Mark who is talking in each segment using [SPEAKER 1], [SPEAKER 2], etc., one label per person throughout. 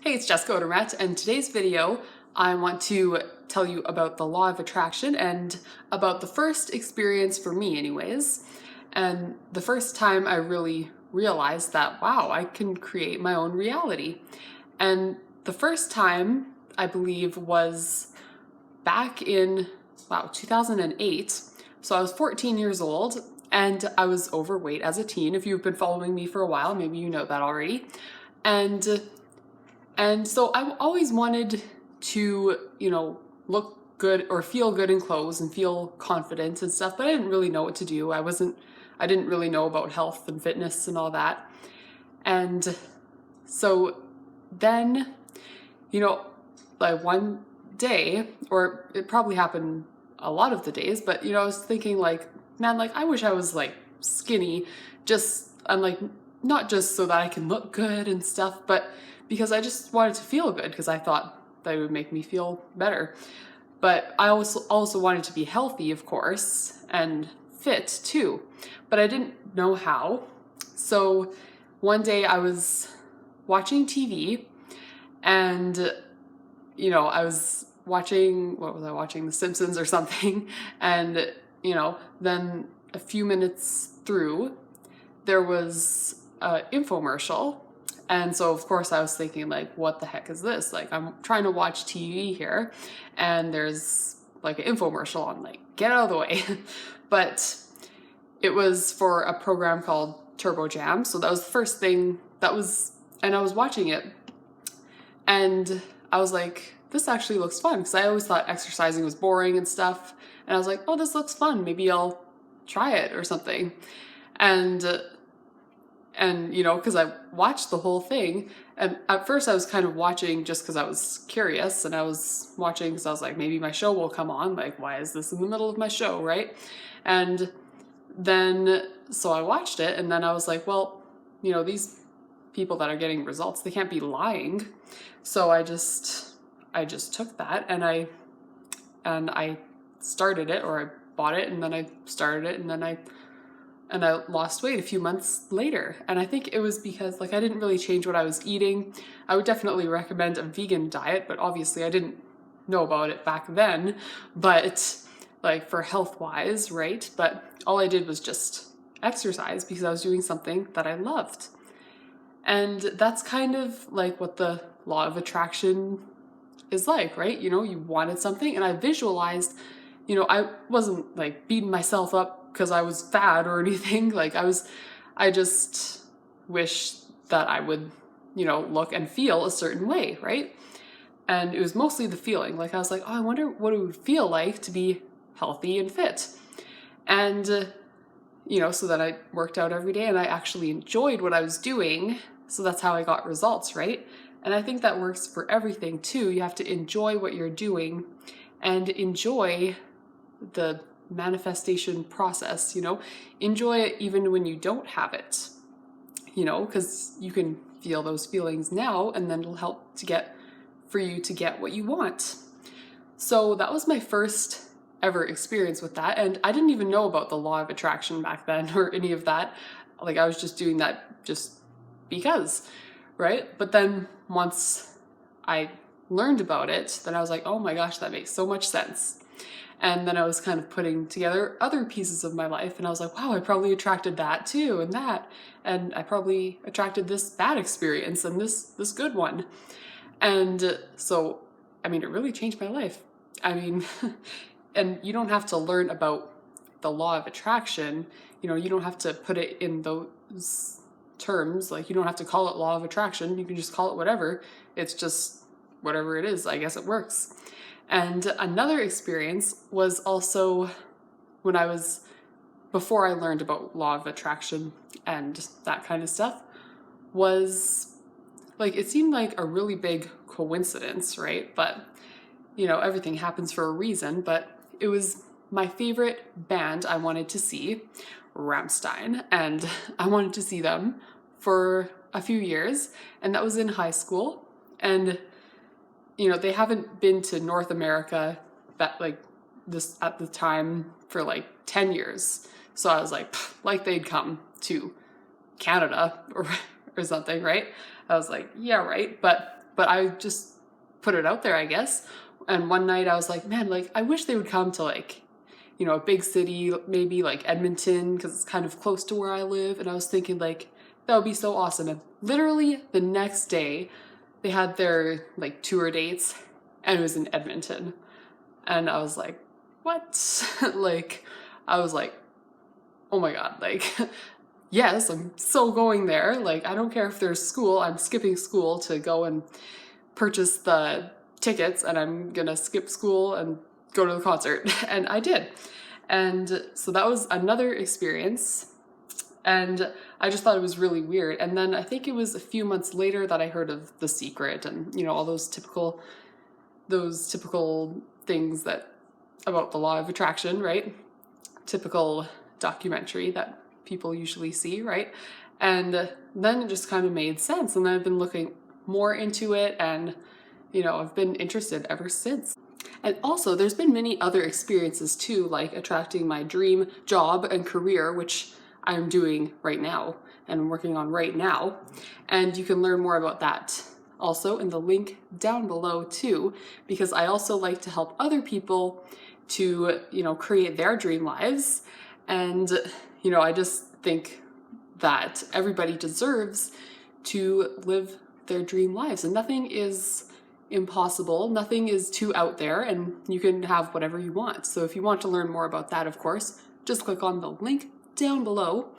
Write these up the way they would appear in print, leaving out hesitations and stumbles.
[SPEAKER 1] Hey, it's Jessica Odermatt, and today's video I want to tell you about the law of attraction and about the first experience for me anyways, and the first time I really realized that, wow, I can create my own reality. And the first time, I believe, was back in, 2008. So I was 14 years old, and I was overweight as a teen. If you've been following me for a while, maybe you know that already. And so I always wanted to, look good or feel good in clothes and feel confident and stuff, but I didn't really know what to do. I didn't really know about health and fitness and all that. And so then, like one day, or it probably happened a lot of the days, but, I was thinking like, man, like I wish I was like skinny, I'm like, not just so that I can look good and stuff, but because I just wanted to feel good because I thought that it would make me feel better. But I also wanted to be healthy, of course, and fit too, but I didn't know how. So one day I was watching TV and, I was watching, what was I watching? The Simpsons or something. And, then a few minutes through, there was an infomercial. And so, of course, I was thinking, like, what the heck is this? Like, I'm trying to watch TV here, and there's like an infomercial on, like, get out of the way. But it was for a program called Turbo Jam. So that was the first thing and I was watching it, and I was like, this actually looks fun, because I always thought exercising was boring and stuff. And I was like, oh, this looks fun. Maybe I'll try it or something. And because I watched the whole thing, and at first I was kind of watching just because I was curious, and I was watching because I was like, maybe my show will come on, like, why is this in the middle of my show, right? And then, so I watched it, and then I was like, well, these people that are getting results, they can't be lying. So I just took that, and I started it, or I bought it, and then I started it, and then I lost weight a few months later. And I think it was because, like, I didn't really change what I was eating. I would definitely recommend a vegan diet, but obviously I didn't know about it back then, but like for health wise, right? But all I did was just exercise because I was doing something that I loved. And that's kind of like what the law of attraction is like, right? You wanted something, and I visualized, I wasn't like beating myself up because I was fat or anything. Like I just wish that I would, look and feel a certain way, right? And it was mostly the feeling. Like I was like, oh, I wonder what it would feel like to be healthy and fit. And, so that I worked out every day and I actually enjoyed what I was doing. So that's how I got results, right? And I think that works for everything too. You have to enjoy what you're doing and enjoy the manifestation process, enjoy it even when you don't have it, because you can feel those feelings now, and then it'll help for you to get what you want. So that was my first ever experience with that, and I didn't even know about the law of attraction back then or any of that. Like I was just doing that just because, right? But then once I learned about it, then I was like, oh my gosh, that makes so much sense. And then I was kind of putting together other pieces of my life, and I was like, wow, I probably attracted that too, and that, and I probably attracted this bad experience and this good one. And so, I mean, it really changed my life. I mean, and you don't have to learn about the law of attraction, you don't have to put it in those terms, like you don't have to call it law of attraction, you can just call it whatever. It's just whatever it is, I guess it works. And another experience was also before I learned about law of attraction and that kind of stuff, was like, it seemed like a really big coincidence, right? But, everything happens for a reason, but it was my favorite band I wanted to see, Rammstein, and I wanted to see them for a few years, and that was in high school. And they haven't been to North America this at the time for like 10 years. So I was like they'd come to Canada or something, right? I was like, yeah, right. But but I just put it out there, I guess. And one night I was like, man, like I wish they would come to like, you know, a big city, maybe like Edmonton, because it's kind of close to where I live. And I was thinking like, that would be so awesome. And literally the next day they had their like tour dates and it was in Edmonton. And I was like, what? Like, I was like, oh my God, like, yes, I'm so going there. Like, I don't care if there's school, I'm skipping school to go and purchase the tickets, and I'm gonna skip school and go to the concert. And I did. And so that was another experience. And I just thought it was really weird. And then I think it was a few months later that I heard of The Secret and, you know, all those typical things that about the law of attraction, right? Typical documentary that people usually see, right? And then it just kind of made sense. And then I've been looking more into it, and, you know, I've been interested ever since. And also there's been many other experiences too, like attracting my dream job and career, which I'm doing right now and I'm working on right now. And you can learn more about that also in the link down below too, because I also like to help other people to, you know, create their dream lives. And, you know, I just think that everybody deserves to live their dream lives, and nothing is impossible, nothing is too out there, and you can have whatever you want. So if you want to learn more about that, of course, just click on the link down below.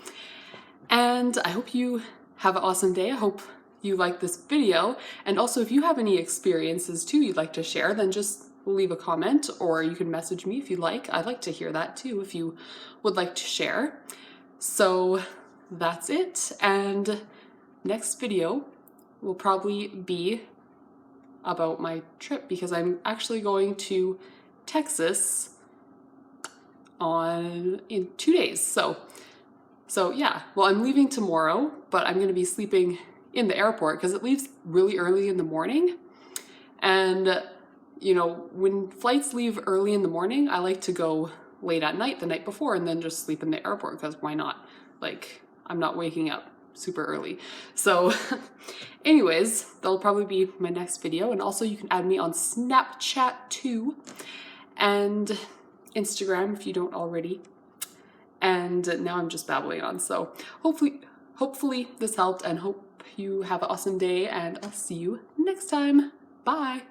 [SPEAKER 1] And I hope you have an awesome day. I hope you like this video. And also, if you have any experiences too you'd like to share, then just leave a comment, or you can message me if you like. I'd like to hear that too if you would like to share. So that's it. And next video will probably be about my trip, because I'm actually going to Texas in 2 days. So yeah, well, I'm leaving tomorrow, but I'm going to be sleeping in the airport because it leaves really early in the morning. And, you know, when flights leave early in the morning, I like to go late at night the night before and then just sleep in the airport, because why not? Like, I'm not waking up super early. So anyways, that'll probably be my next video. And also you can add me on Snapchat too, and Instagram if you don't already. And now I'm just babbling on. So hopefully this helped, and hope you have an awesome day, and I'll see you next time. Bye.